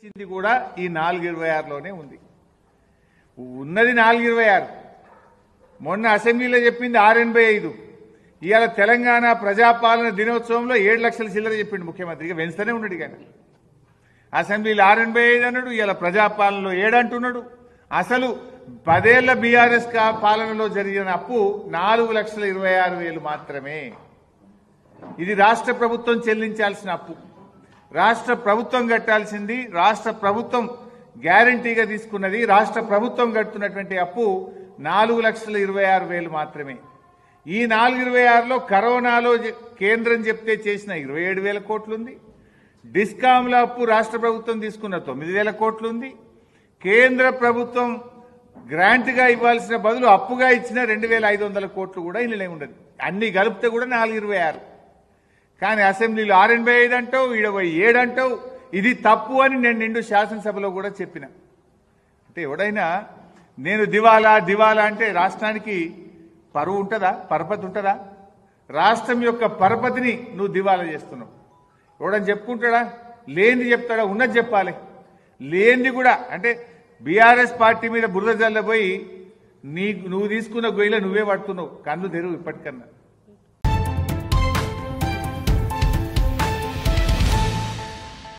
ఇచ్చింది కూడా ఈ 426లోనే ఉంది. ఉన్నది 426. మొన్న అసెంబ్లీలో చెప్పింది 685. ఇవాళ తెలంగాణ ప్రజాపాలన దినోత్సవంలో 7 లక్షల చిల్లర చెప్పిండు ముఖ్యమంత్రి. ఇక వెంచుతూనే ఉన్నాడు. కానీ అసెంబ్లీలో 685 అన్నాడు, ఇవాళ ప్రజాపాలనలో 7 అంటున్నాడు. అసలు 10 ఏళ్ల బీఆర్ఎస్ పాలనలో జరిగిన అప్పు 4,26,000 మాత్రమే. ఇది రాష్ట్ర ప్రభుత్వం చెల్లించాల్సిన అప్పు. రాష్ట్ర ప్రభుత్వం కట్టాల్సింది, రాష్ట్ర ప్రభుత్వం గ్యారంటీగా తీసుకున్నది, రాష్ట్ర ప్రభుత్వం కడుతున్నటువంటి అప్పు 4,26,000 మాత్రమే. ఈ 426లో కరోనాలో కేంద్రం చెప్తే చేసిన 27,000 కోట్లుంది. డిస్కాంల అప్పు రాష్ట్ర ప్రభుత్వం తీసుకున్న 9,000 కోట్లుంది. కేంద్ర ప్రభుత్వం గ్రాంట్గా ఇవ్వాల్సిన బదులు అప్పుగా ఇచ్చిన 2,500 కోట్లు కూడా ఇందులో ఉండదు. అన్ని కలిపితే కూడా 426. కానీ అసెంబ్లీలో 685 అంటావు, 7 అంటావు. ఇది తప్పు అని నేను నిండు శాసనసభలో కూడా చెప్పిన. అంటే ఎవడైనా నేను దివాలా అంటే రాష్ట్రానికి పరువు ఉంటుందా, పరపతి ఉంటుందా? రాష్ట్రం యొక్క పరపతిని నువ్వు దివాలా చేస్తున్నావు. ఎవడని చెప్పుకుంటాడా? లేనిది చెప్తాడా? ఉన్నది చెప్పాలి. లేనిది కూడా అంటే బీఆర్ఎస్ పార్టీ మీద బురద జల్లబోయి నువ్వు తీసుకున్న గొయ్యిలో నువ్వే పడుతున్నావు. కన్ను తెరువు ఇప్పటికన్నా.